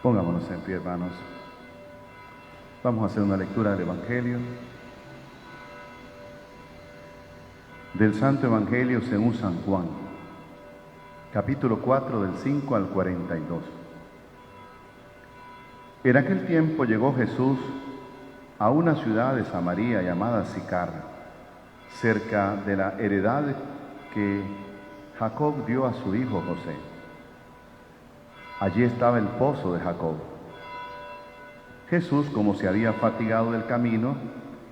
Pongámonos en pie, hermanos. Vamos a hacer una lectura del Evangelio. Del Santo Evangelio según San Juan, capítulo 4, del 5 al 42. En aquel tiempo llegó Jesús a una ciudad de Samaria llamada Sicar, cerca de la heredad que Jacob dio a su hijo José. Allí estaba el pozo de Jacob. Jesús, como se había fatigado del camino,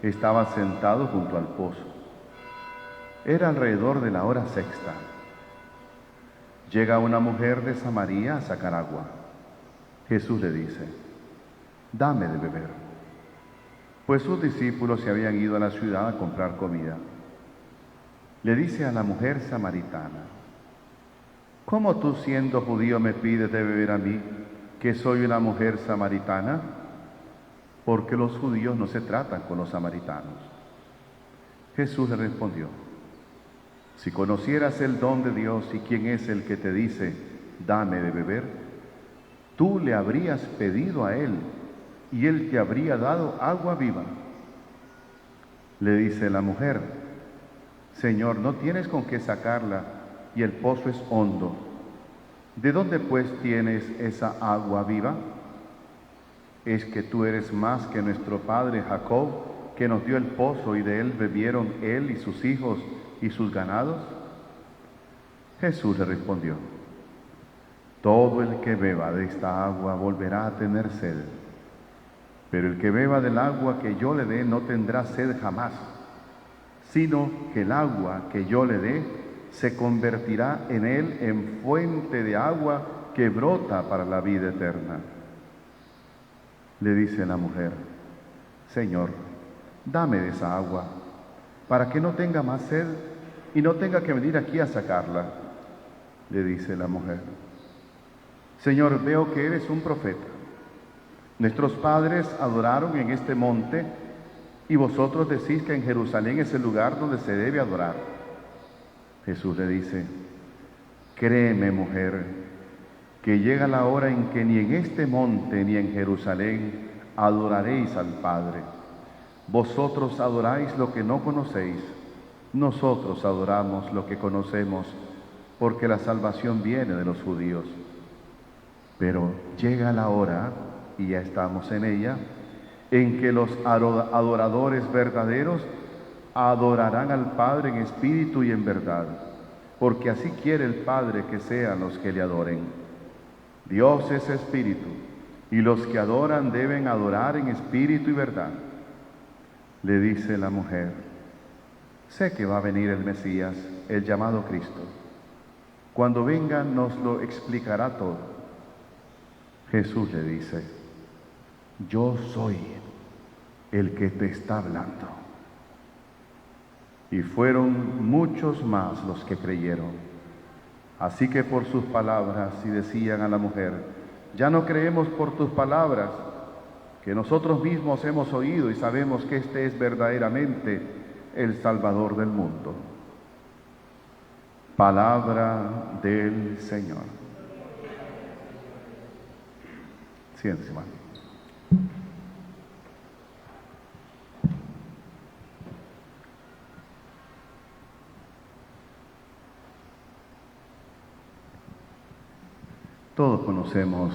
estaba sentado junto al pozo. Era alrededor de la hora sexta. Llega una mujer de Samaria a sacar agua. Jesús le dice: «Dame de beber», pues sus discípulos se habían ido a la ciudad a comprar comida. Le dice a la mujer samaritana: «¿Cómo tú, siendo judío, me pides de beber a mí, que soy una mujer samaritana?», porque los judíos no se tratan con los samaritanos. Jesús le respondió: «Si conocieras el don de Dios y quién es el que te dice, dame de beber, tú le habrías pedido a él y él te habría dado agua viva». Le dice la mujer: «Señor, no tienes con qué sacarla y el pozo es hondo. ¿De dónde pues tienes esa agua viva? ¿Es que tú eres más que nuestro padre Jacob, que nos dio el pozo y de él bebieron él y sus hijos y sus ganados?». Jesús le respondió: «Todo el que beba de esta agua volverá a tener sed, pero el que beba del agua que yo le dé no tendrá sed jamás, sino que el agua que yo le dé se convertirá en él en fuente de agua que brota para la vida eterna». Le dice la mujer: «Señor, dame de esa agua, para que no tenga más sed y no tenga que venir aquí a sacarla». Le dice la mujer: «Señor, veo que eres un profeta. Nuestros padres adoraron en este monte y vosotros decís que en Jerusalén es el lugar donde se debe adorar». Jesús le dice: «Créeme, mujer, que llega la hora en que ni en este monte ni en Jerusalén adoraréis al Padre. Vosotros adoráis lo que no conocéis, nosotros adoramos lo que conocemos, porque la salvación viene de los judíos. Pero llega la hora, y ya estamos en ella, en que los adoradores verdaderos adorarán al Padre en espíritu y en verdad, porque así quiere el Padre que sean los que le adoren. Dios es espíritu, y los que adoran deben adorar en espíritu y verdad». Le dice la mujer: «Sé que va a venir el Mesías, el llamado Cristo. Cuando venga nos lo explicará todo». Jesús le dice: «Yo soy el que te está hablando». Y fueron muchos más los que creyeron. Así que por sus palabras, y decían a la mujer: «Ya no creemos por tus palabras, que nosotros mismos hemos oído y sabemos que este es verdaderamente el Salvador del mundo». Palabra del Señor. Siéntese, hermano. Todos conocemos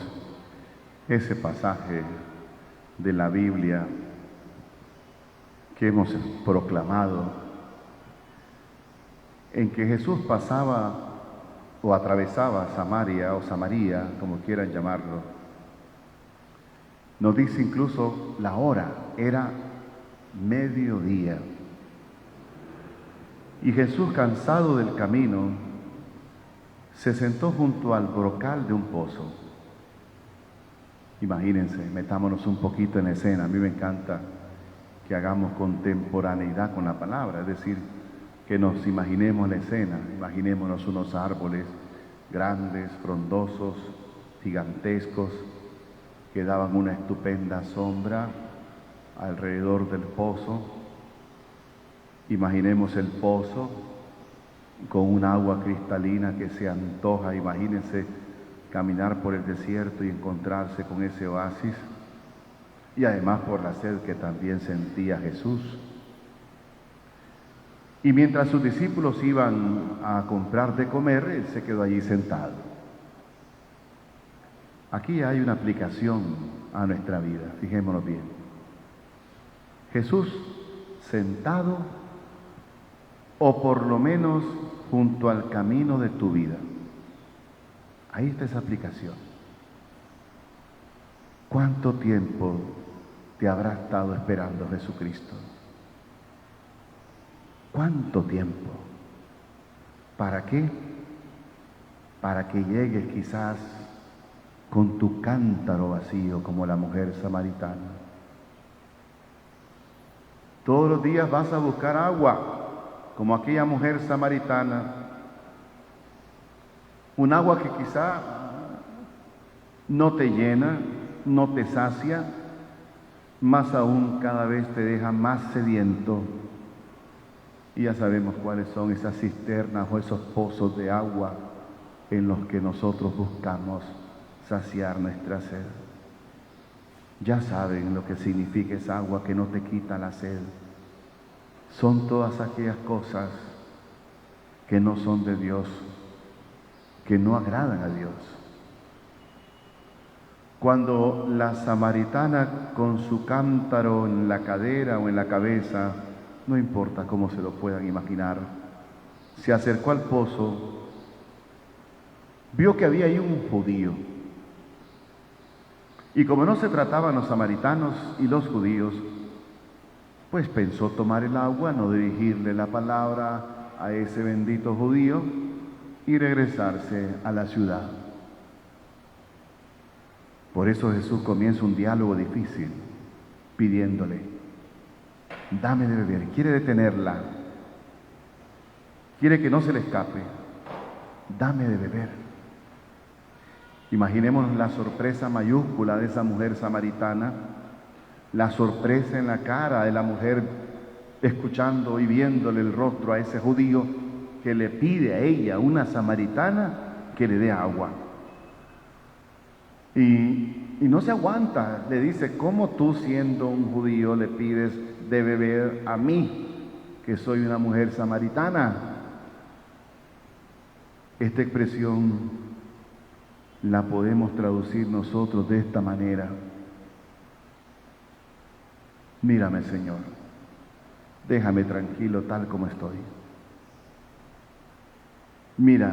ese pasaje de la Biblia que hemos proclamado, en que Jesús pasaba o atravesaba Samaria o Samaria, como quieran llamarlo. Nos dice incluso la hora, era mediodía. Y Jesús, cansado del camino, se sentó junto al brocal de un pozo. Imagínense, metámonos un poquito en escena. A mí me encanta que hagamos contemporaneidad con la palabra, es decir, que nos imaginemos la escena, imaginémonos unos árboles grandes, frondosos, gigantescos, que daban una estupenda sombra alrededor del pozo. Imaginemos el pozo con un agua cristalina que se antoja. Imagínense caminar por el desierto y encontrarse con ese oasis, y además por la sed que también sentía Jesús. Y mientras sus discípulos iban a comprar de comer, él se quedó allí sentado. Aquí hay una aplicación a nuestra vida, fijémonos bien. Jesús sentado, o por lo menos junto al camino de tu vida. Ahí está esa aplicación. ¿Cuánto tiempo te habrá estado esperando Jesucristo? ¿Cuánto tiempo? ¿Para qué? Para que llegues quizás con tu cántaro vacío como la mujer samaritana. Todos los días vas a buscar agua, como aquella mujer samaritana. Un agua que quizá no te llena, no te sacia, más aún cada vez te deja más sediento. Y ya sabemos cuáles son esas cisternas o esos pozos de agua en los que nosotros buscamos saciar nuestra sed. Ya saben lo que significa esa agua que no te quita la sed. Son todas aquellas cosas que no son de Dios, que no agradan a Dios. Cuando la samaritana con su cántaro en la cadera o en la cabeza, no importa cómo se lo puedan imaginar, se acercó al pozo, vio que había ahí un judío. Y como no se trataban los samaritanos y los judíos, pues pensó tomar el agua, no dirigirle la palabra a ese bendito judío y regresarse a la ciudad. Por eso Jesús comienza un diálogo difícil, pidiéndole, dame de beber. Quiere detenerla, quiere que no se le escape, dame de beber. Imaginemos la sorpresa mayúscula de esa mujer samaritana, la sorpresa en la cara de la mujer escuchando y viéndole el rostro a ese judío que le pide a ella, una samaritana, que le dé agua. Y no se aguanta, le dice, ¿cómo tú siendo un judío le pides de beber a mí, que soy una mujer samaritana? Esta expresión la podemos traducir nosotros de esta manera. Mírame, Señor, déjame tranquilo tal como estoy. Mira,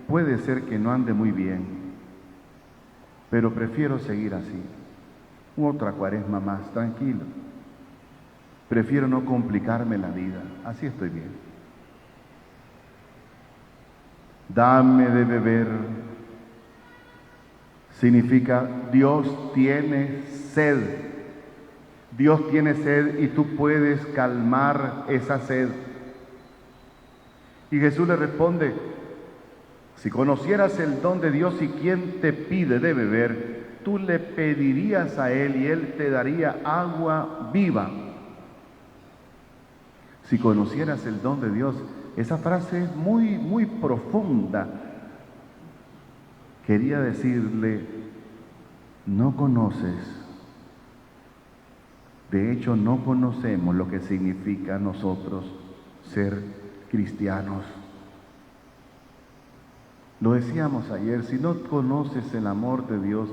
puede ser que no ande muy bien, pero prefiero seguir así. Otra cuaresma más, tranquilo. Prefiero no complicarme la vida, así estoy bien. Dame de beber significa Dios tiene sed. Dios tiene sed y tú puedes calmar esa sed. Y Jesús le responde, si conocieras el don de Dios y quién te pide de beber, tú le pedirías a Él y Él te daría agua viva. Si conocieras el don de Dios, esa frase es muy, muy profunda. Quería decirle, no conoces, de hecho no conocemos lo que significa nosotros ser cristianos. Lo decíamos ayer, si no conoces el amor de Dios,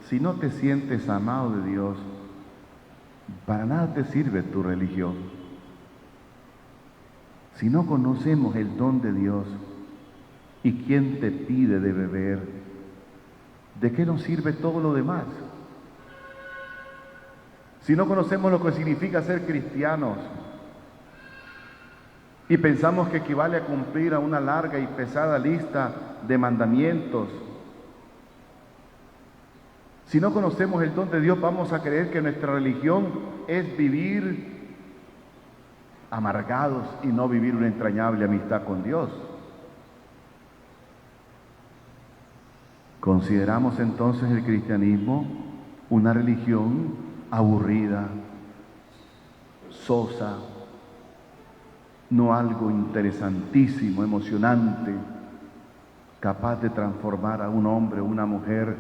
si no te sientes amado de Dios, para nada te sirve tu religión. Si no conocemos el don de Dios y quién te pide de beber, ¿de qué nos sirve todo lo demás? Si no conocemos lo que significa ser cristianos y pensamos que equivale a cumplir a una larga y pesada lista de mandamientos, si no conocemos el don de Dios, vamos a creer que nuestra religión es vivir amargados y no vivir una entrañable amistad con Dios. Consideramos entonces el cristianismo una religión aburrida, sosa, no algo interesantísimo, emocionante, capaz de transformar a un hombre o una mujer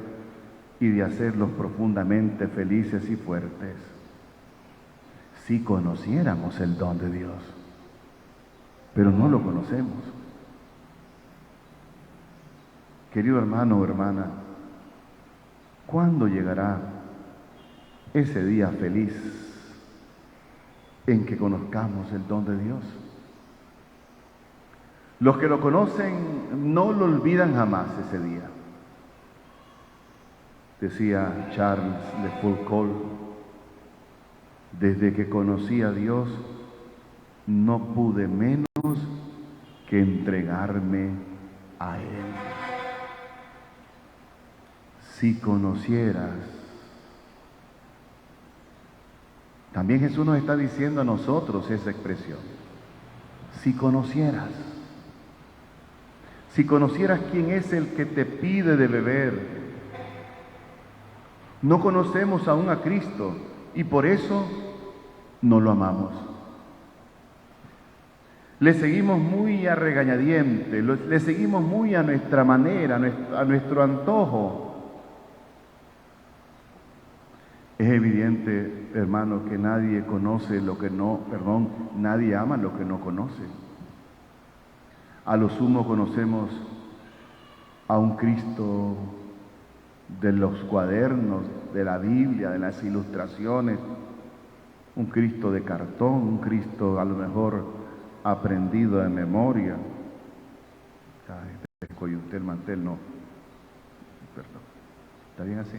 y de hacerlos profundamente felices y fuertes. Si conociéramos el don de Dios, pero no lo conocemos. Querido hermano o hermana, ¿cuándo llegará ese día feliz en que conozcamos el don de Dios? Los que lo conocen no lo olvidan jamás ese día. Decía Charles de Foucault, desde que conocí a Dios no pude menos que entregarme a Él. Si conocieras. También Jesús nos está diciendo a nosotros esa expresión. Si conocieras. Si conocieras quién es el que te pide de beber. No conocemos aún a Cristo y por eso no lo amamos. Le seguimos muy a regañadientes, le seguimos muy a nuestra manera, a nuestro antojo. Es evidente, hermano, que nadie conoce lo que no, nadie ama lo que no conoce. A lo sumo conocemos a un Cristo de los cuadernos, de la Biblia, de las ilustraciones, un Cristo de cartón, un Cristo a lo mejor aprendido de memoria. Descoyunté el mantel, no. Perdón. ¿Está bien así?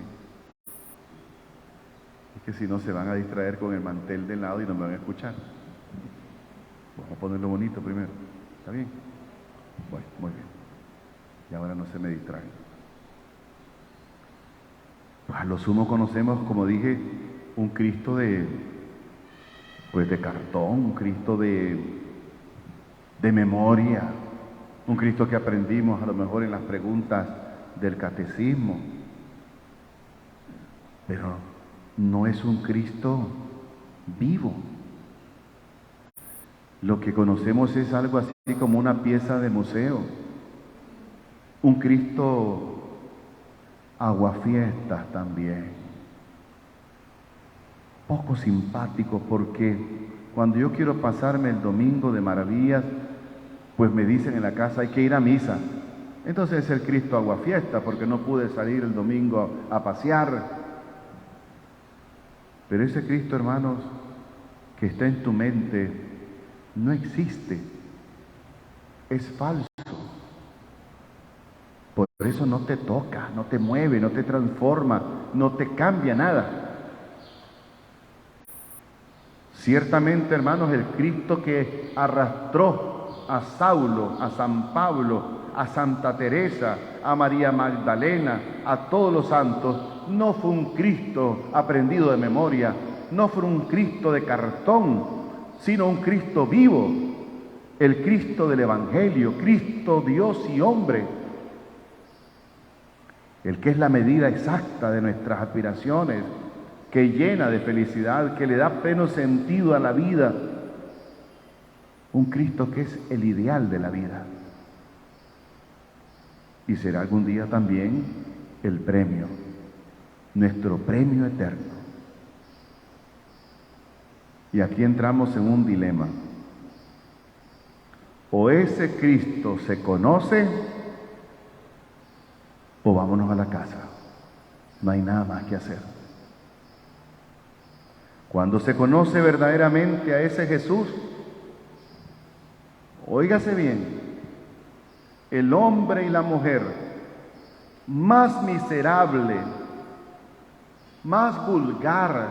Es que si no se van a distraer con el mantel de lado y no me van a escuchar. Vamos a ponerlo bonito primero. ¿Está bien? Bueno, muy bien. Y ahora no se me distraen. Pues a lo sumo conocemos, como dije, un Cristo de cartón, un Cristo de memoria, un Cristo que aprendimos a lo mejor en las preguntas del catecismo. Pero no es un Cristo vivo. Lo que conocemos es algo así como una pieza de museo. Un Cristo aguafiestas también. Poco simpático porque cuando yo quiero pasarme el domingo de maravillas, pues me dicen en la casa hay que ir a misa. Entonces es el Cristo aguafiestas porque no pude salir el domingo a pasear. Pero ese Cristo, hermanos, que está en tu mente, no existe. Es falso. Por eso no te toca, no te mueve, no te transforma, no te cambia nada. Ciertamente, hermanos, el Cristo que arrastró a Saulo, a San Pablo, a Santa Teresa, a María Magdalena, a todos los santos, no fue un Cristo aprendido de memoria, no fue un Cristo de cartón, sino un Cristo vivo, el Cristo del Evangelio, Cristo Dios y hombre, el que es la medida exacta de nuestras aspiraciones, que llena de felicidad, que le da pleno sentido a la vida, un Cristo que es el ideal de la vida. Y será algún día también el premio, nuestro premio eterno. Y aquí entramos en un dilema. O ese Cristo se conoce, o vámonos a la casa. No hay nada más que hacer. Cuando se conoce verdaderamente a ese Jesús, óigase bien, el hombre y la mujer más miserable, más vulgar,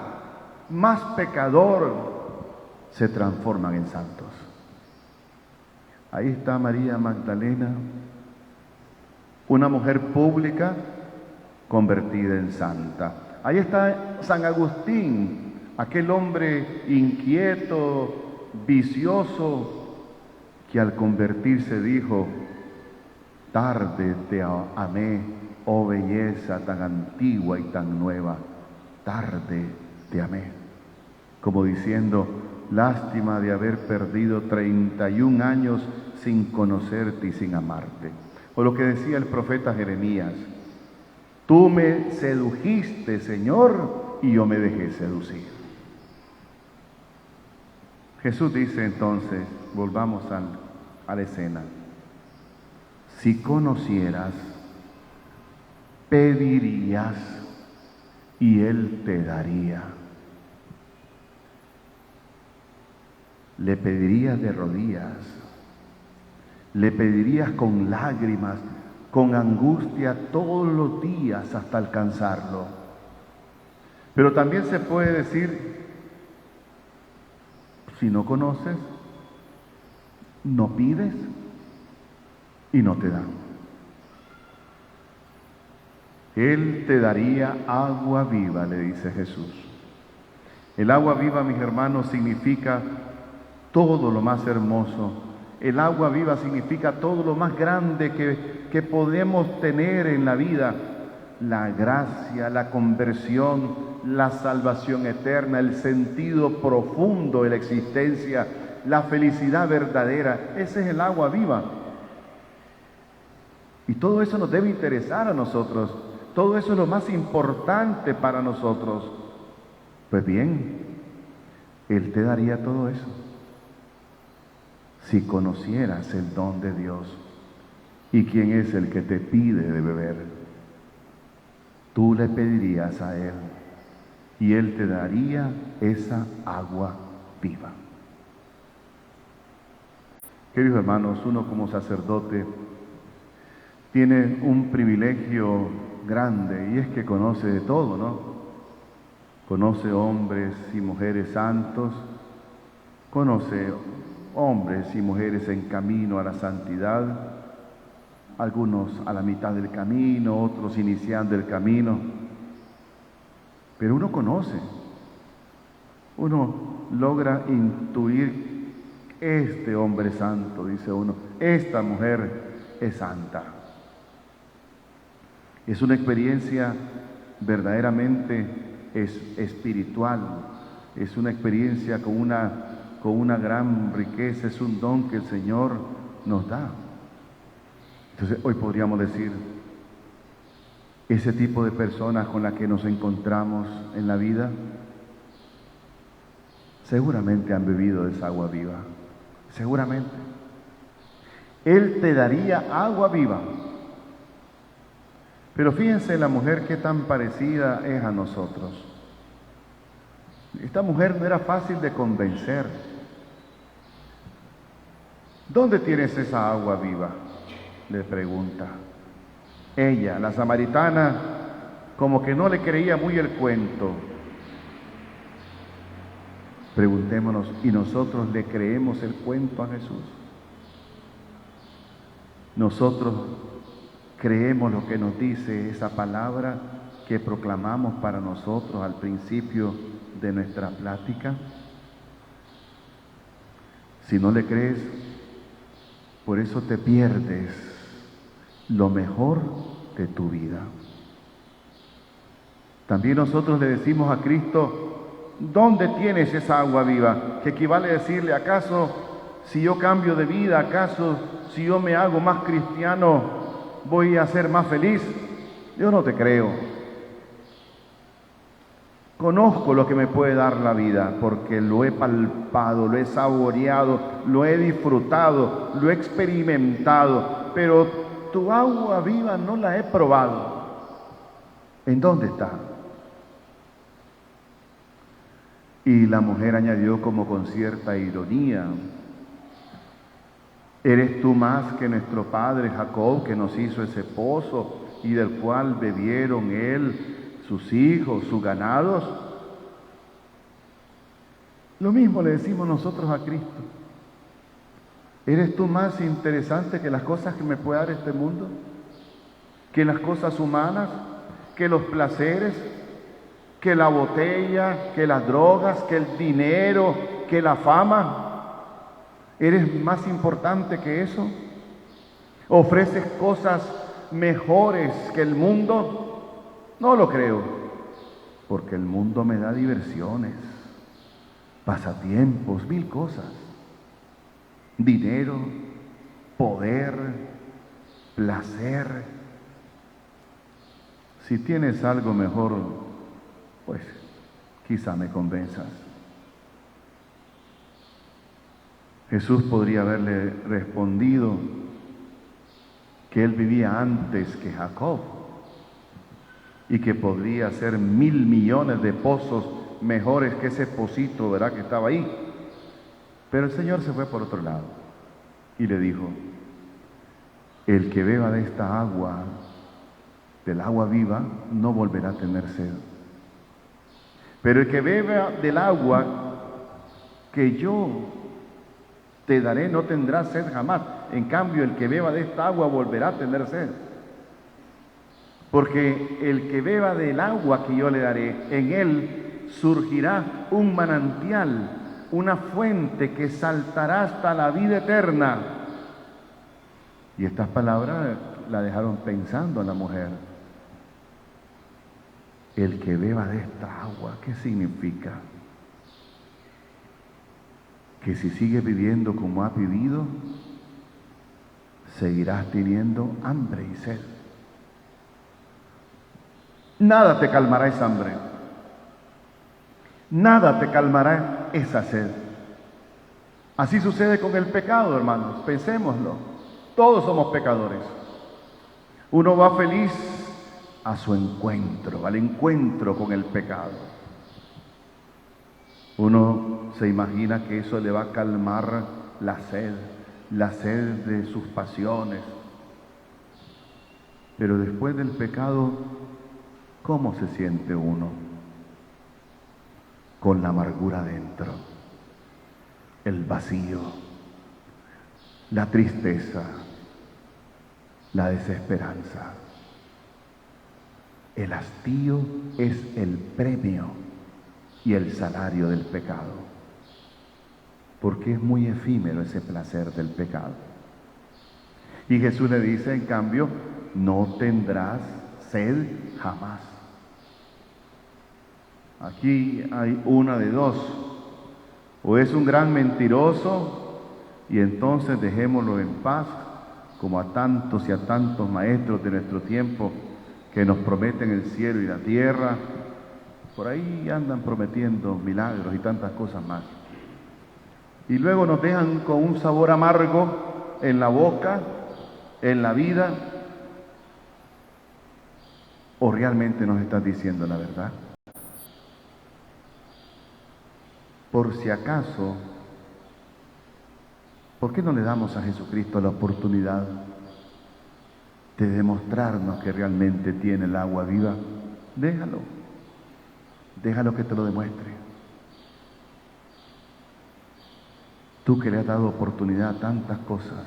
más pecador, se transforman en santos. Ahí está María Magdalena, una mujer pública convertida en santa. Ahí está San Agustín, aquel hombre inquieto, vicioso, que al convertirse dijo: tarde te amé, oh belleza tan antigua y tan nueva, tarde te amé. Como diciendo, lástima de haber perdido 31 años sin conocerte y sin amarte. O lo que decía el profeta Jeremías: tú me sedujiste, Señor, y yo me dejé seducir. Jesús dice entonces, volvamos a la escena: si conocieras, pedirías y Él te daría. Le pedirías de rodillas, le pedirías con lágrimas, con angustia todos los días hasta alcanzarlo. Pero también se puede decir: si no conoces, no pides y no te dan. Él te daría agua viva, le dice Jesús. El agua viva, mis hermanos, significa todo lo más hermoso. El agua viva significa todo lo más grande que podemos tener en la vida: la gracia, la conversión, la salvación eterna, el sentido profundo de la existencia, la felicidad verdadera. Ese es el agua viva. Y todo eso nos debe interesar a nosotros. Todo eso es lo más importante para nosotros. Pues bien, Él te daría todo eso si conocieras el don de Dios y quién es el que te pide de beber. Tú le pedirías a Él y Él te daría esa agua viva. Queridos hermanos, uno como sacerdote tiene un privilegio grande, y es que conoce de todo, ¿no? Conoce hombres y mujeres santos, conoce hombres y mujeres en camino a la santidad, algunos a la mitad del camino, otros iniciando el camino. Pero uno conoce, uno logra intuir: este hombre es santo, dice uno, esta mujer es santa. Es una experiencia verdaderamente espiritual, es una experiencia con una gran riqueza, es un don que el Señor nos da. Entonces hoy podríamos decir: ese tipo de personas con las que nos encontramos en la vida seguramente han bebido de esa agua viva, seguramente. Él te daría agua viva. Pero fíjense la mujer qué tan parecida es a nosotros. Esta mujer no era fácil de convencer. ¿Dónde tienes esa agua viva?, le pregunta. Ella, la samaritana, como que no le creía muy el cuento. Preguntémonos: ¿y nosotros le creemos el cuento a Jesús? ¿Nosotros creemos lo que nos dice esa palabra que proclamamos para nosotros al principio de nuestra plática? Si no le crees, por eso te pierdes lo mejor de tu vida. También nosotros le decimos a Cristo: ¿dónde tienes esa agua viva? Que equivale a decirle: ¿acaso si yo cambio de vida, acaso si yo me hago más cristiano, voy a ser más feliz? Yo no te creo. Conozco lo que me puede dar la vida, porque lo he palpado, lo he saboreado, lo he disfrutado, lo he experimentado, pero tu agua viva no la he probado. ¿En dónde está? Y la mujer añadió como con cierta ironía: ¿eres tú más que nuestro padre Jacob, que nos hizo ese pozo y del cual bebieron él, sus hijos, sus ganados? Lo mismo le decimos nosotros a Cristo. ¿Eres tú más interesante que las cosas que me puede dar este mundo? ¿Que las cosas humanas? ¿Que los placeres? ¿Que la botella? ¿Que las drogas? ¿Que el dinero? ¿Que la fama? ¿Eres más importante que eso? ¿Ofreces cosas mejores que el mundo? No lo creo, porque el mundo me da diversiones, pasatiempos, mil cosas. Dinero, poder, placer. Si tienes algo mejor, pues quizá me convenzas. Jesús podría haberle respondido que él vivía antes que Jacob y que podría hacer 1.000 millones de pozos mejores que ese pocito, ¿verdad?, que estaba ahí. Pero el Señor se fue por otro lado y le dijo: el que beba de esta agua, del agua viva, no volverá a tener sed. Pero el que beba del agua que yo te daré no tendrá sed jamás. En cambio, el que beba de esta agua volverá a tener sed. Porque el que beba del agua que yo le daré, en él surgirá un manantial, una fuente que saltará hasta la vida eterna. Y estas palabras la dejaron pensando a la mujer. El que beba de esta agua, ¿qué significa? Que si sigues viviendo como has vivido, seguirás teniendo hambre y sed. Nada te calmará esa hambre. Nada te calmará esa sed. Así sucede con el pecado, hermanos. Pensémoslo. Todos somos pecadores. Uno va feliz a su encuentro, al encuentro con el pecado. Uno se imagina que eso le va a calmar la sed de sus pasiones. Pero después del pecado, ¿cómo se siente uno? Con la amargura dentro, el vacío, la tristeza, la desesperanza. El hastío es el premio y el salario del pecado, porque es muy efímero ese placer del pecado. Y Jesús le dice, en cambio, no tendrás sed jamás. Aquí hay una de dos: o es un gran mentiroso y entonces dejémoslo en paz, como a tantos y a tantos maestros de nuestro tiempo que nos prometen el cielo y la tierra. Por ahí andan prometiendo milagros y tantas cosas más. Y luego nos dejan con un sabor amargo en la boca, en la vida. ¿O realmente nos estás diciendo la verdad? Por si acaso, ¿por qué no le damos a Jesucristo la oportunidad de demostrarnos que realmente tiene el agua viva? Déjalo que te lo demuestre. Tú que le has dado oportunidad a tantas cosas,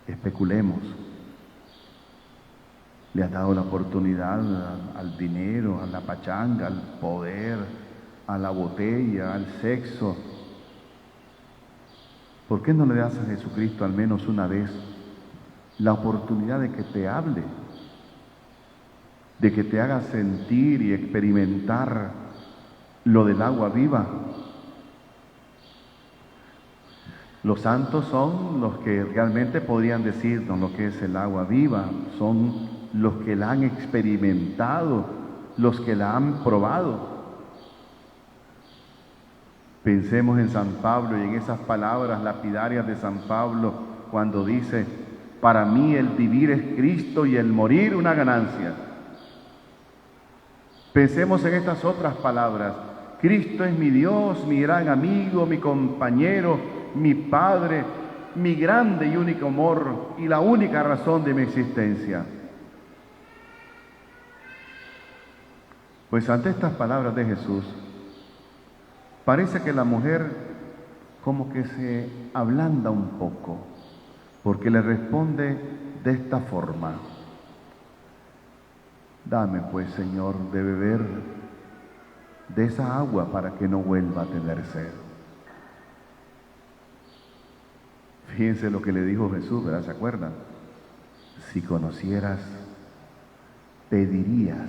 especulemos. Le has dado la oportunidad al dinero, a la pachanga, al poder, a la botella, al sexo. ¿Por qué no le das a Jesucristo al menos una vez la oportunidad de que te hable, de que te haga sentir y experimentar lo del agua viva? Los santos son los que realmente podrían decirnos lo que es el agua viva, son los que la han experimentado, los que la han probado. Pensemos en San Pablo y en esas palabras lapidarias de San Pablo cuando dice: para mí el vivir es Cristo y el morir una ganancia. Pensemos en estas otras palabras: Cristo es mi Dios, mi gran amigo, mi compañero, mi Padre, mi grande y único amor y la única razón de mi existencia. Pues ante estas palabras de Jesús, parece que la mujer como que se ablanda un poco, porque le responde de esta forma: dame pues, Señor, de beber de esa agua para que no vuelva a tener sed. Fíjense lo que le dijo Jesús, ¿verdad? ¿Se acuerdan? Si conocieras, pedirías.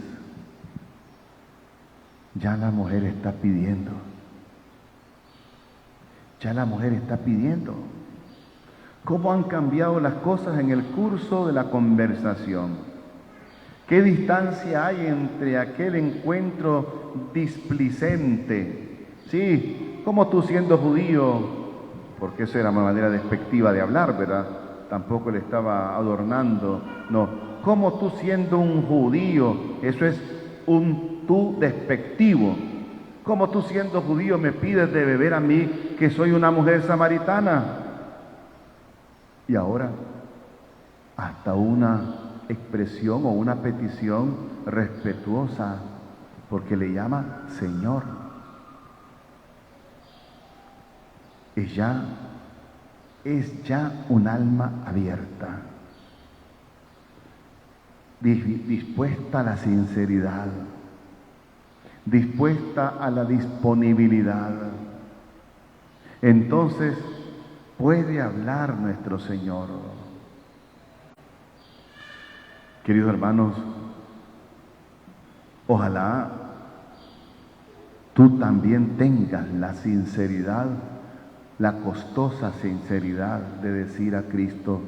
Ya la mujer está pidiendo. Ya la mujer está pidiendo. ¿Cómo han cambiado las cosas en el curso de la conversación? ¿Qué distancia hay entre aquel encuentro displicente? Sí, como tú siendo judío, porque esa era una manera despectiva de hablar, ¿verdad? Tampoco le estaba adornando, no. Como tú siendo un judío, eso es un tú despectivo. Como tú siendo judío me pides de beber a mí, que soy una mujer samaritana. Y ahora, hasta una expresión o una petición respetuosa, porque le llama Señor. Es ya un alma abierta, dispuesta a la sinceridad, dispuesta a la disponibilidad. Entonces puede hablar nuestro Señor. Queridos hermanos, ojalá tú también tengas la sinceridad, la costosa sinceridad de decir a Cristo: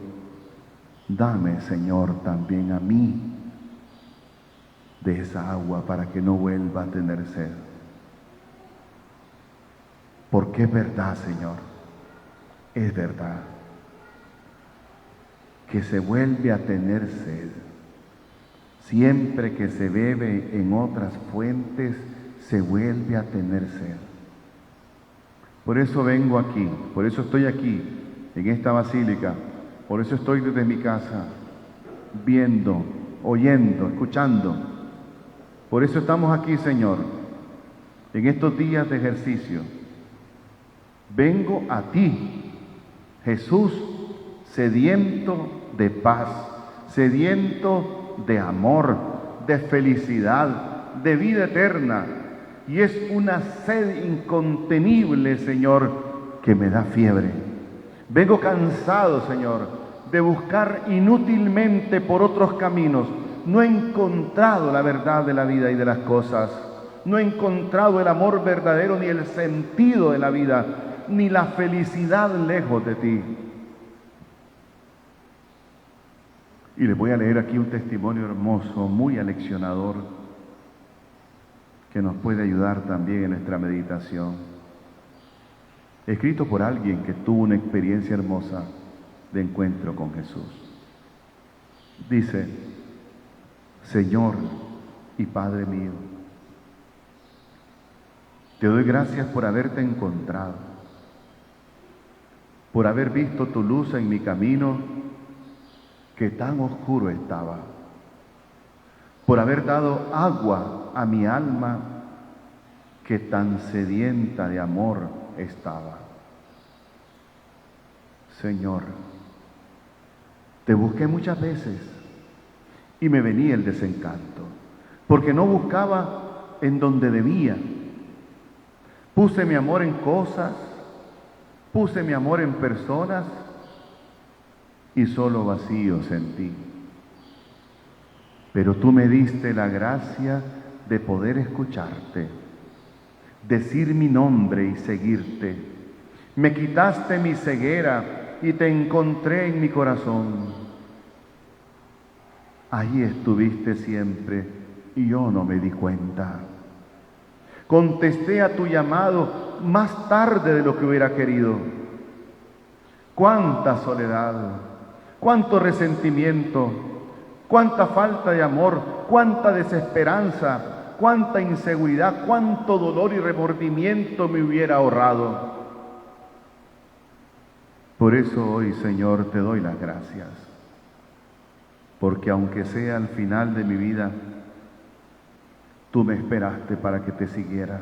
dame, Señor, también a mí de esa agua para que no vuelva a tener sed. Porque es verdad, Señor, es verdad que se vuelve a tener sed. Siempre que se bebe en otras fuentes, se vuelve a tener sed. Por eso vengo aquí, por eso estoy aquí, en esta basílica, por eso estoy desde mi casa, viendo, oyendo, escuchando. Por eso estamos aquí, Señor, en estos días de ejercicio. Vengo a ti, Jesús, sediento de paz, sediento de amor, de felicidad, de vida eterna. Y es una sed incontenible, Señor, que me da fiebre. Vengo cansado, Señor, de buscar inútilmente por otros caminos. No he encontrado la verdad de la vida y de las cosas. No he encontrado el amor verdadero, ni el sentido de la vida, ni la felicidad lejos de ti. Y les voy a leer aquí un testimonio hermoso, muy aleccionador, que nos puede ayudar también en nuestra meditación. Escrito por alguien que tuvo una experiencia hermosa de encuentro con Jesús. Dice: Señor y Padre mío, te doy gracias por haberte encontrado, por haber visto tu luz en mi camino que tan oscuro estaba, por haber dado agua a mi alma que tan sedienta de amor estaba. Señor, te busqué muchas veces y me venía el desencanto, porque no buscaba en donde debía. Puse mi amor en cosas, puse mi amor en personas y solo vacío sentí. Pero tú me diste la gracia de poder escucharte, decir mi nombre y seguirte. Me quitaste mi ceguera y te encontré en mi corazón. Allí estuviste siempre y yo no me di cuenta. Contesté a tu llamado más tarde de lo que hubiera querido. Cuánta soledad, cuánto resentimiento, cuánta falta de amor, cuánta desesperanza, cuánta inseguridad, cuánto dolor y remordimiento me hubiera ahorrado. Por eso hoy, Señor, te doy las gracias, porque aunque sea al final de mi vida, tú me esperaste para que te siguiera.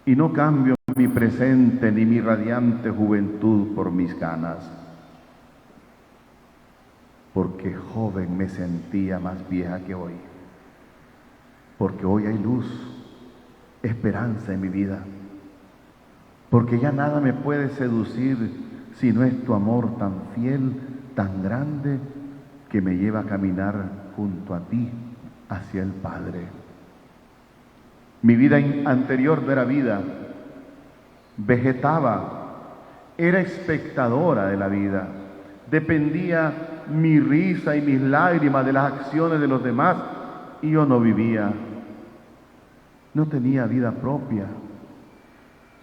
Y no cambio mi presente ni mi radiante juventud por mis ganas, porque joven me sentía más vieja que hoy, porque hoy hay luz, esperanza en mi vida, porque ya nada me puede seducir si no es tu amor tan fiel, tan grande, que me lleva a caminar junto a ti hacia el Padre. Mi vida anterior no era vida, vegetaba era espectadora de la vida. Dependía mi risa y mis lágrimas de las acciones de los demás y yo no vivía. No tenía vida propia.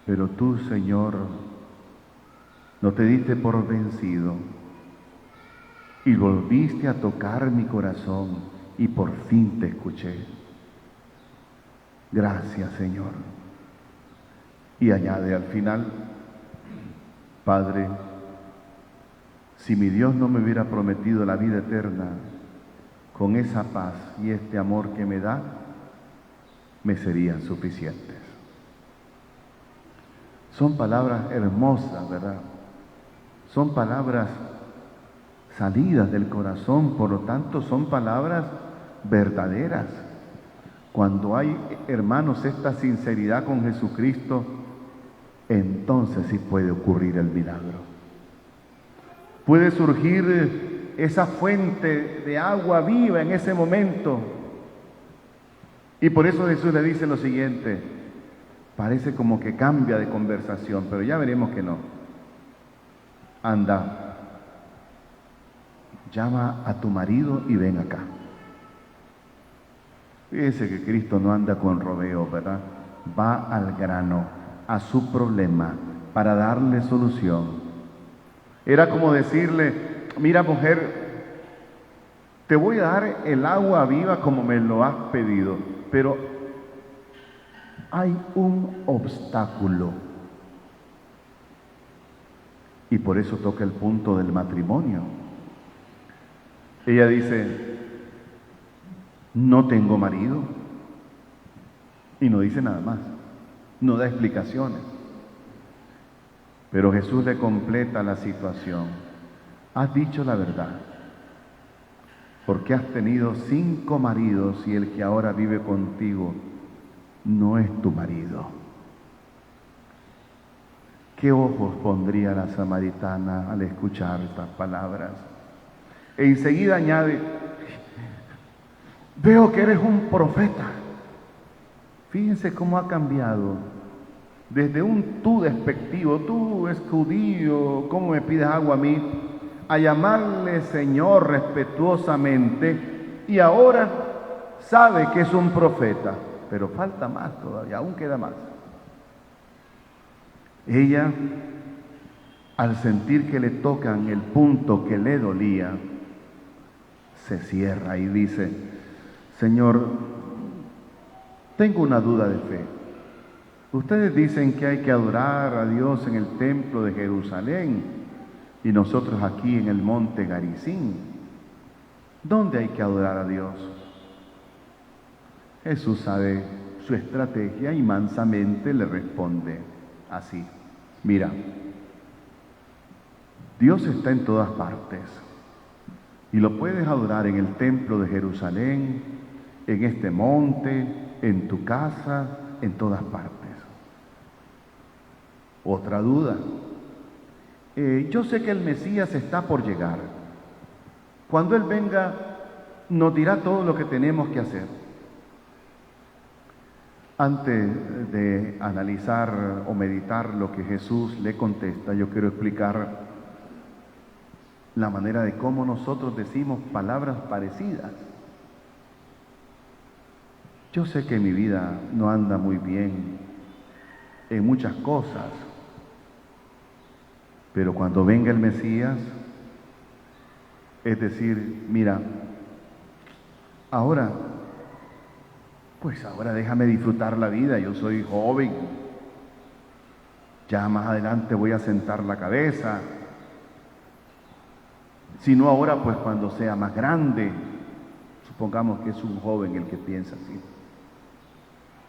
Pero tú, Señor, no te diste por vencido y volviste a tocar mi corazón y por fin te escuché. Gracias, Señor. Y añade al final: Padre, si mi Dios no me hubiera prometido la vida eterna, con esa paz y este amor que me da, me serían suficientes. Son palabras hermosas, ¿verdad? Son palabras salidas del corazón, por lo tanto son palabras verdaderas. Cuando hay, hermanos, esta sinceridad con Jesucristo, entonces sí puede ocurrir el milagro. Puede surgir esa fuente de agua viva en ese momento. Y por eso Jesús le dice lo siguiente, parece como que cambia de conversación, pero ya veremos que no. Anda, llama a tu marido y ven acá. Fíjense que Cristo no anda con rodeos, ¿verdad? Va al grano, a su problema, para darle solución. Era como decirle: mira, mujer, te voy a dar el agua viva como me lo has pedido, pero hay un obstáculo. Y por eso toca el punto del matrimonio. Ella dice: no tengo marido. Y no dice nada más, no da explicaciones. Pero Jesús le completa la situación. Has dicho la verdad, porque has tenido 5 maridos y el que ahora vive contigo no es tu marido. ¿Qué ojos pondría la samaritana al escuchar estas palabras? E enseguida añade: veo que eres un profeta. Fíjense cómo ha cambiado. Desde un tú despectivo, tú es judío, ¿cómo me pides agua a mí?, a llamarle Señor respetuosamente, y ahora sabe que es un profeta. Pero falta más todavía, aún queda más. Ella, al sentir que le tocan el punto que le dolía, se cierra y dice: Señor, tengo una duda de fe. Ustedes dicen que hay que adorar a Dios en el templo de Jerusalén y nosotros aquí en el monte Garizim. ¿Dónde hay que adorar a Dios? Jesús sabe su estrategia y mansamente le responde así: mira, Dios está en todas partes y lo puedes adorar en el templo de Jerusalén, en este monte, en tu casa, en todas partes. Otra duda. Yo sé que el Mesías está por llegar. Cuando Él venga, nos dirá todo lo que tenemos que hacer. Antes de analizar o meditar lo que Jesús le contesta, yo quiero explicar la manera de cómo nosotros decimos palabras parecidas. Yo sé que mi vida no anda muy bien en muchas cosas, pero cuando venga el Mesías, es decir, mira, ahora déjame disfrutar la vida, yo soy joven, ya más adelante voy a sentar la cabeza, si no ahora, pues cuando sea más grande. Supongamos que es un joven el que piensa así.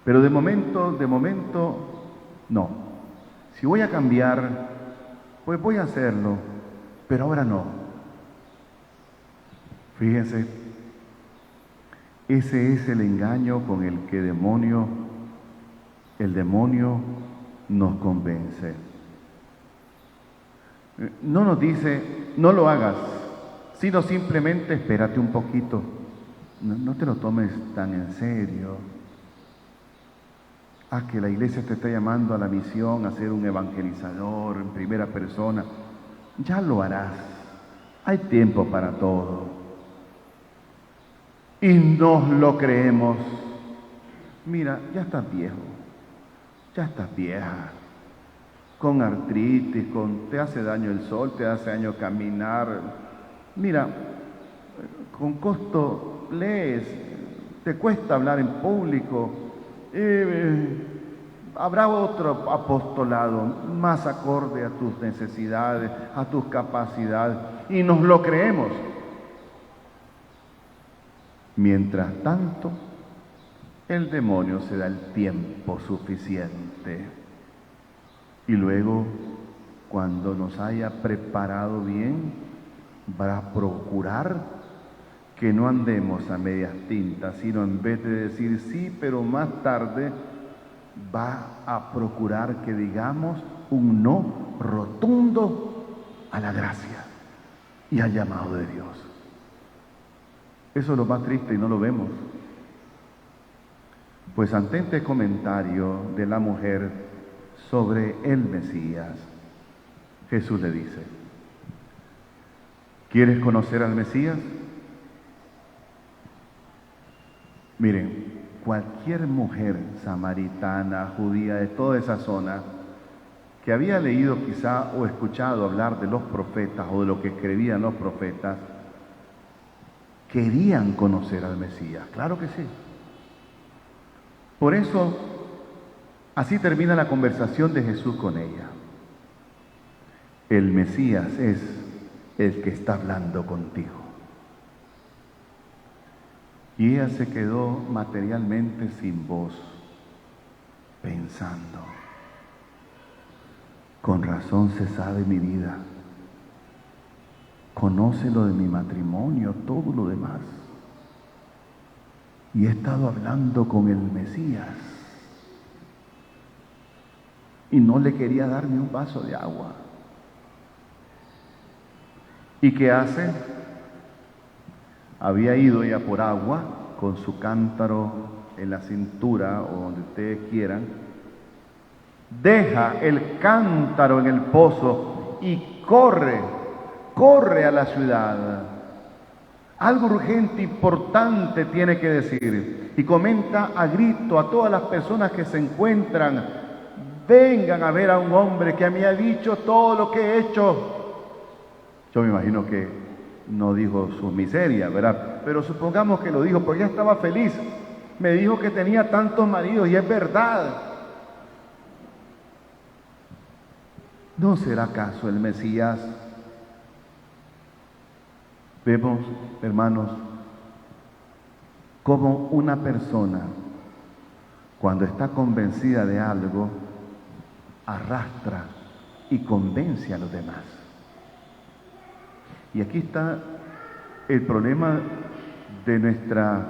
Pero de momento, no. Si voy a cambiar, pues voy a hacerlo, pero ahora no. Fíjense, ese es el engaño con el que el demonio nos convence. No nos dice, no lo hagas, sino simplemente espérate un poquito. No te lo tomes tan en serio. a que la iglesia te está llamando a la misión, a ser un evangelizador en primera persona, ya lo harás. Hay tiempo para todo. Y nos lo creemos. Mira, ya estás viejo, ya estás vieja, con artritis, te hace daño el sol, te hace daño caminar. Mira, con costo lees, te cuesta hablar en público. Habrá otro apostolado más acorde a tus necesidades, a tus capacidades, y nos lo creemos. Mientras tanto, el demonio se da el tiempo suficiente. Y luego, cuando nos haya preparado bien, va a procurar que no andemos a medias tintas, sino en vez de decir sí, pero más tarde, va a procurar que digamos un no rotundo a la gracia y al llamado de Dios. Eso es lo más triste y no lo vemos. Pues ante este comentario de la mujer sobre el Mesías, Jesús le dice: ¿quieres conocer al Mesías? Miren, cualquier mujer samaritana, judía, de toda esa zona, que había leído quizá o escuchado hablar de los profetas o de lo que escribían los profetas, querían conocer al Mesías. Claro que sí. Por eso, así termina la conversación de Jesús con ella. El Mesías es el que está hablando contigo. Y ella se quedó materialmente sin voz, pensando: con razón se sabe mi vida, conoce lo de mi matrimonio, todo lo demás. Y he estado hablando con el Mesías y no le quería dar ni un vaso de agua. ¿Y qué hace? Había ido ella por agua con su cántaro en la cintura o donde ustedes quieran, deja el cántaro en el pozo y corre a la ciudad. Algo urgente, importante tiene que decir, y comenta a grito a todas las personas que se encuentran: vengan a ver a un hombre que me ha dicho todo lo que he hecho. Yo me imagino que no dijo sus miserias, ¿verdad? Pero supongamos que lo dijo porque ella estaba feliz. Me dijo que tenía tantos maridos y es verdad. ¿No será acaso el Mesías? Vemos, hermanos, cómo una persona, cuando está convencida de algo, arrastra y convence a los demás. Y aquí está el problema de nuestra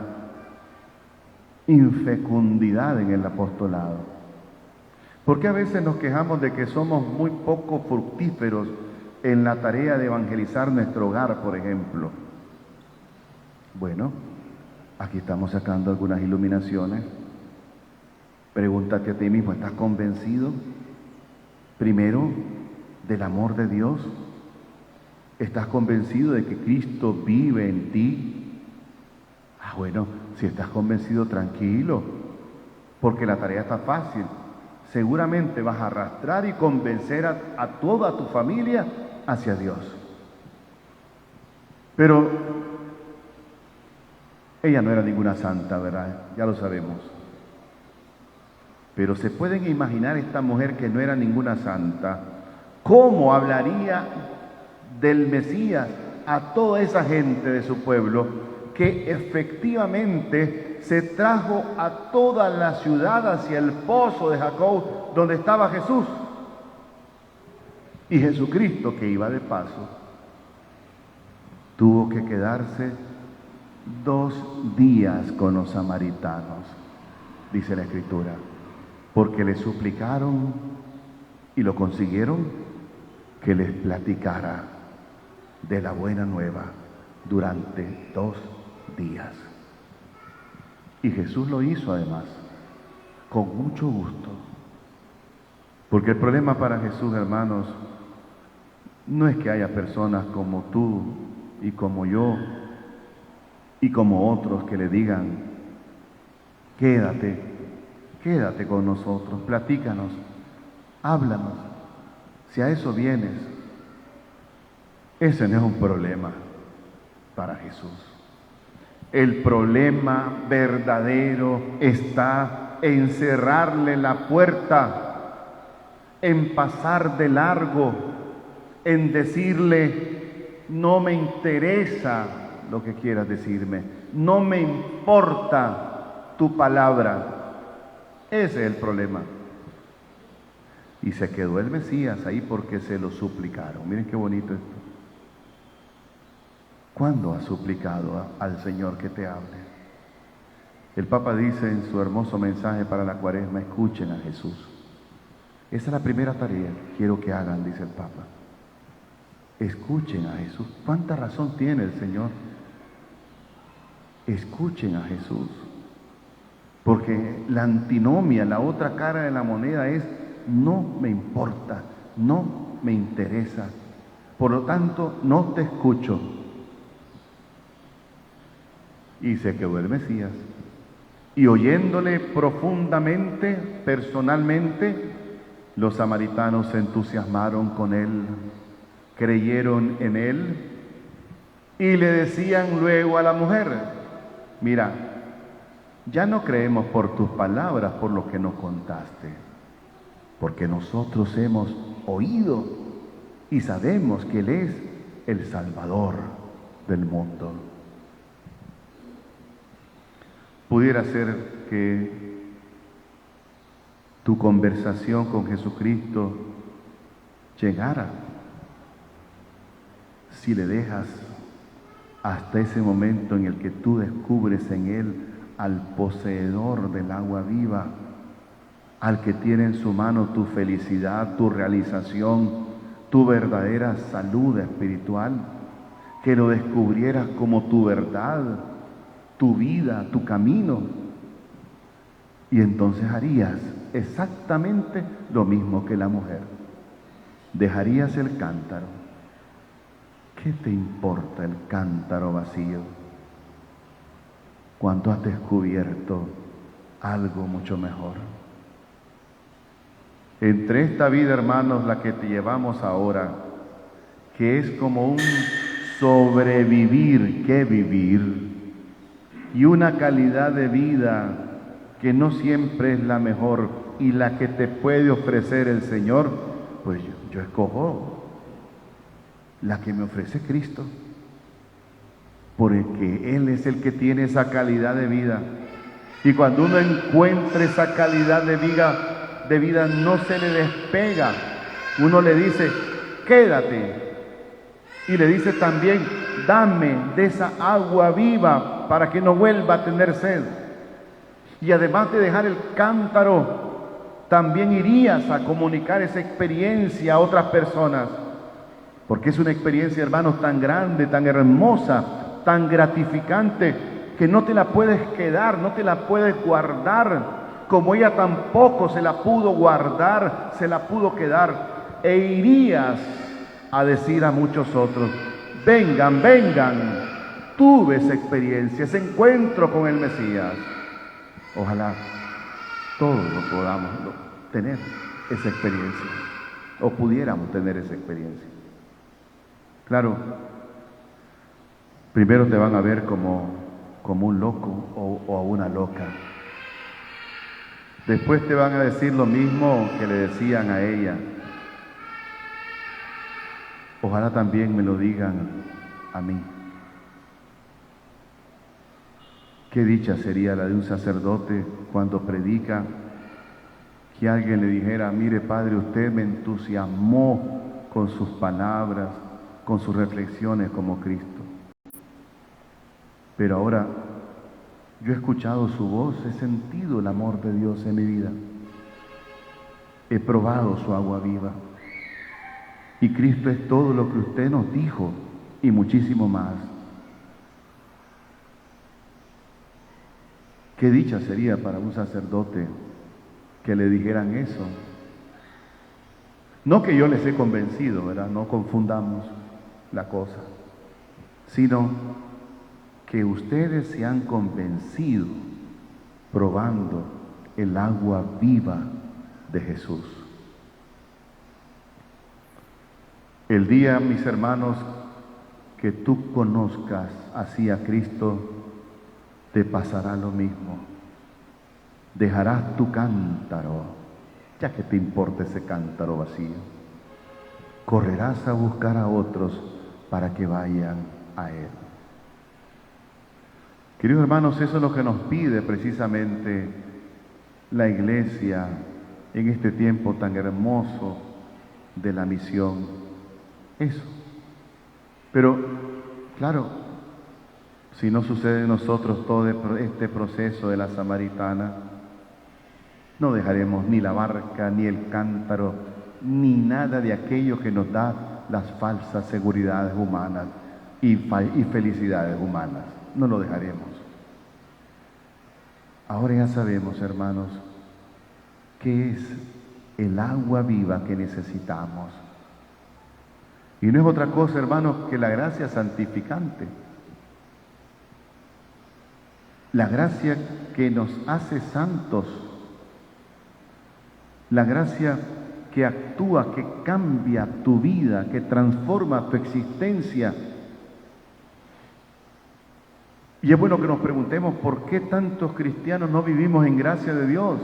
infecundidad en el apostolado. Porque a veces nos quejamos de que somos muy poco fructíferos en la tarea de evangelizar nuestro hogar, por ejemplo. Bueno, aquí estamos sacando algunas iluminaciones. Pregúntate a ti mismo: ¿estás convencido primero del amor de Dios? ¿Estás convencido de que Cristo vive en ti? Bueno, si estás convencido, tranquilo, porque la tarea está fácil. Seguramente vas a arrastrar y convencer a toda tu familia hacia Dios. Pero ella no era ninguna santa, ¿verdad? Ya lo sabemos. Pero se pueden imaginar esta mujer que no era ninguna santa, ¿cómo hablaría del Mesías a toda esa gente de su pueblo que efectivamente se trajo a toda la ciudad hacia el pozo de Jacob donde estaba Jesús? Y Jesucristo, que iba de paso, tuvo que quedarse 2 días con los samaritanos, dice la Escritura, porque le suplicaron y lo consiguieron, que les platicara de la buena nueva durante 2 días. Y Jesús lo hizo además, con mucho gusto. Porque el problema para Jesús, hermanos, no es que haya personas como tú y como yo y como otros que le digan, quédate con nosotros, platícanos, háblanos. Si a eso vienes, ese no es un problema para Jesús. El problema verdadero está en cerrarle la puerta, en pasar de largo, en decirle, no me interesa lo que quieras decirme, no me importa tu palabra. Ese es el problema. Y se quedó el Mesías ahí porque se lo suplicaron. Miren qué bonito esto. ¿Cuándo has suplicado al Señor que te hable? El Papa dice en su hermoso mensaje para la Cuaresma, escuchen a Jesús. Esa es la primera tarea que quiero que hagan, dice el Papa. Escuchen a Jesús. ¿Cuánta razón tiene el Señor? Escuchen a Jesús. Porque la antinomia, la otra cara de la moneda es, no me importa, no me interesa. Por lo tanto, no te escucho. Y se quedó el Mesías. Y oyéndole profundamente, personalmente, los samaritanos se entusiasmaron con él, creyeron en él y le decían luego a la mujer, mira, ya no creemos por tus palabras, por lo que nos contaste, porque nosotros hemos oído y sabemos que Él es el Salvador del mundo. Pudiera ser que tu conversación con Jesucristo llegara si le dejas hasta ese momento en el que tú descubres en Él al poseedor del agua viva, al que tiene en su mano tu felicidad, tu realización, tu verdadera salud espiritual, que lo descubrieras como tu verdad, tu vida, tu camino. Y entonces harías exactamente lo mismo que la mujer. Dejarías el cántaro. ¿Qué te importa el cántaro vacío cuando has descubierto algo mucho mejor? Entre esta vida, hermanos, la que te llevamos ahora, que es como un sobrevivir que vivir, y una calidad de vida que no siempre es la mejor y la que te puede ofrecer el Señor, pues yo escojo la que me ofrece Cristo, porque Él es el que tiene esa calidad de vida. Y cuando uno encuentra esa calidad de vida no se le despega. Uno le dice, quédate. Y le dice también, dame de esa agua viva para que no vuelva a tener sed. Y además de dejar el cántaro, también irías a comunicar esa experiencia a otras personas. Porque es una experiencia, hermanos, tan grande, tan hermosa, tan gratificante, que no te la puedes quedar, no te la puedes guardar, como ella tampoco se la pudo guardar, se la pudo quedar. E irías a decir a muchos otros, vengan, vengan, tuve esa experiencia, ese encuentro con el Mesías. Ojalá todos lo podamos tener, esa experiencia, o pudiéramos tener esa experiencia. Claro, primero te van a ver como un loco o a una loca. Después te van a decir lo mismo que le decían a ella. Ojalá también me lo digan a mí. Qué dicha sería la de un sacerdote cuando predica, que alguien le dijera, mire padre, usted me entusiasmó con sus palabras, con sus reflexiones como Cristo. Pero ahora yo he escuchado su voz, he sentido el amor de Dios en mi vida. He probado su agua viva. Y Cristo es todo lo que usted nos dijo y muchísimo más. Qué dicha sería para un sacerdote que le dijeran eso. No que yo les he convencido, ¿verdad? No confundamos la cosa, sino que ustedes se han convencido probando el agua viva de Jesús. El día, mis hermanos, que tú conozcas así a Cristo, te pasará lo mismo. Dejarás tu cántaro, ya que te importa ese cántaro vacío. Correrás a buscar a otros para que vayan a Él. Queridos hermanos, eso es lo que nos pide precisamente la Iglesia en este tiempo tan hermoso de la misión. Eso. Pero, claro, si no sucede en nosotros todo este proceso de la samaritana, no dejaremos ni la barca, ni el cántaro, ni nada de aquello que nos da las falsas seguridades humanas y felicidades humanas. No lo dejaremos. Ahora ya sabemos, hermanos, qué es el agua viva que necesitamos. Y no es otra cosa, hermanos, que la gracia santificante. La gracia que nos hace santos. La gracia que actúa, que cambia tu vida, que transforma tu existencia. Y es bueno que nos preguntemos por qué tantos cristianos no vivimos en gracia de Dios.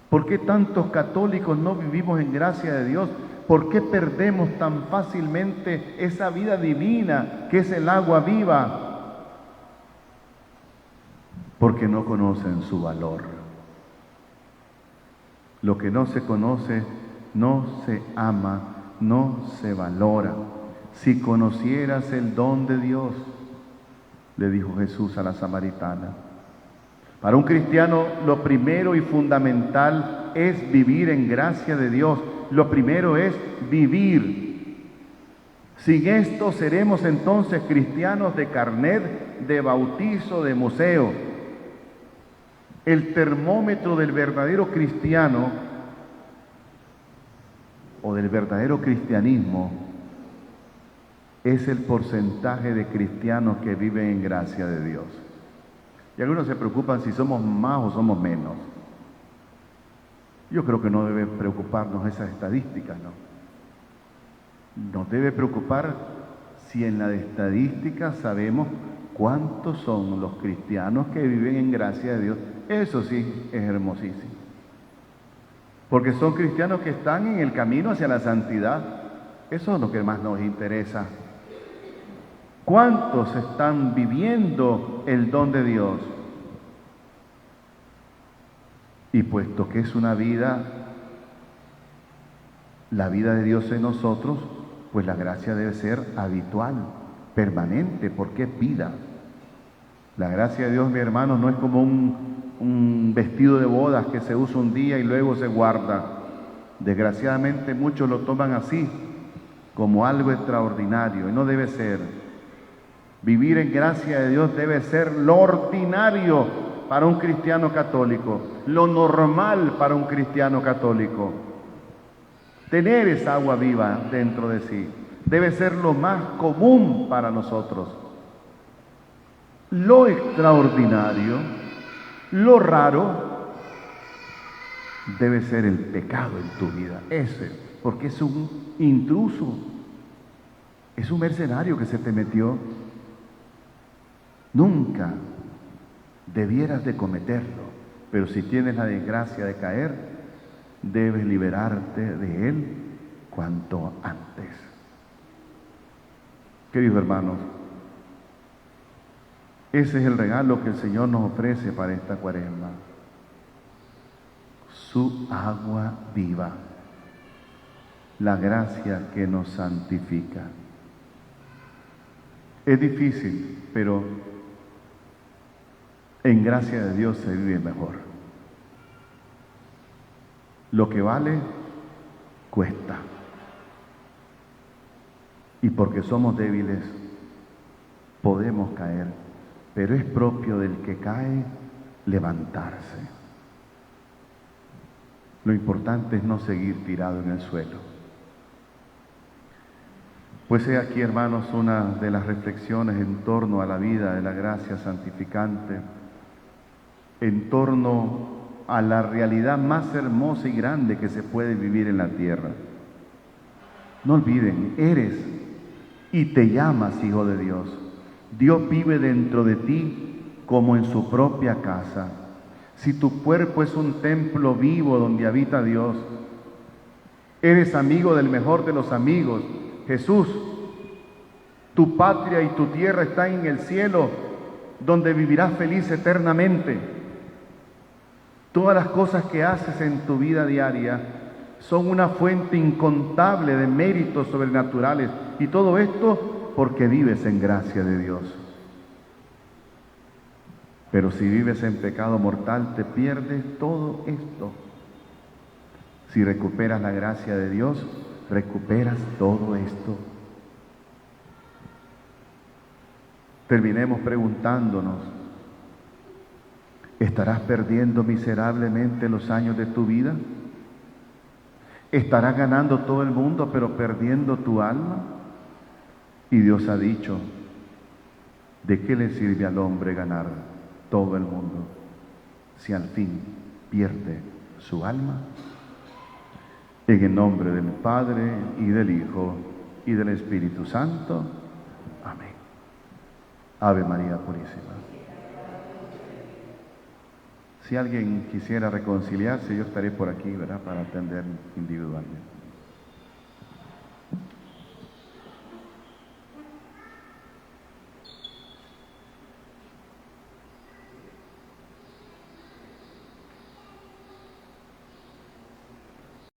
¿Por qué tantos católicos no vivimos en gracia de Dios? ¿Por qué perdemos tan fácilmente esa vida divina que es el agua viva? Porque no conocen su valor. Lo que no se conoce no se ama, no se valora. Si conocieras el don de Dios, le dijo Jesús a la samaritana. Para un cristiano lo primero y fundamental es vivir en gracia de Dios. Lo primero es vivir. Sin esto seremos entonces cristianos de carnet, de bautizo, de museo. El termómetro del verdadero cristiano o del verdadero cristianismo es el porcentaje de cristianos que viven en gracia de Dios. Y algunos se preocupan si somos más o somos menos. Yo creo que no debe preocuparnos esas estadísticas, ¿no? Nos debe preocupar si en la estadística sabemos cuántos son los cristianos que viven en gracia de Dios. Eso sí es hermosísimo. Porque son cristianos que están en el camino hacia la santidad. Eso es lo que más nos interesa. ¿Cuántos están viviendo el don de Dios? Y puesto que es una vida, la vida de Dios en nosotros, pues la gracia debe ser habitual, permanente, porque es vida. La gracia de Dios, mi hermano, no es como un vestido de bodas que se usa un día y luego se guarda. Desgraciadamente muchos lo toman así, como algo extraordinario, y no debe ser. Vivir en gracia de Dios debe ser lo ordinario para un cristiano católico, lo normal para un cristiano católico. Tener esa agua viva dentro de sí debe ser lo más común para nosotros. Lo extraordinario, lo raro, debe ser el pecado en tu vida, ese, porque es un intruso, es un mercenario que se te metió. Nunca debieras de cometerlo, pero si tienes la desgracia de caer, debes liberarte de él cuanto antes. Queridos hermanos, ese es el regalo que el Señor nos ofrece para esta Cuaresma. Su agua viva, la gracia que nos santifica. Es difícil, pero en gracia de Dios se vive mejor. Lo que vale, cuesta. Y porque somos débiles, podemos caer, pero es propio del que cae levantarse. Lo importante es no seguir tirado en el suelo. Pues he aquí, hermanos, una de las reflexiones en torno a la vida de la gracia santificante, en torno a la realidad más hermosa y grande que se puede vivir en la tierra. No olviden, eres y te llamas hijo de Dios. Dios vive dentro de ti como en su propia casa. Si tu cuerpo es un templo vivo donde habita Dios, eres amigo del mejor de los amigos, Jesús. Tu patria y tu tierra están en el cielo, donde vivirás feliz eternamente. Todas las cosas que haces en tu vida diaria son una fuente incontable de méritos sobrenaturales, y todo esto porque vives en gracia de Dios. Pero si vives en pecado mortal, te pierdes todo esto. Si recuperas la gracia de Dios, recuperas todo esto. Terminemos preguntándonos, ¿estarás perdiendo miserablemente los años de tu vida? ¿Estarás ganando todo el mundo pero perdiendo tu alma? Y Dios ha dicho, ¿de qué le sirve al hombre ganar todo el mundo si al fin pierde su alma? En el nombre del Padre, y del Hijo, y del Espíritu Santo. Amén. Ave María Purísima. Si alguien quisiera reconciliarse, yo estaré por aquí, ¿verdad?, para atender individualmente.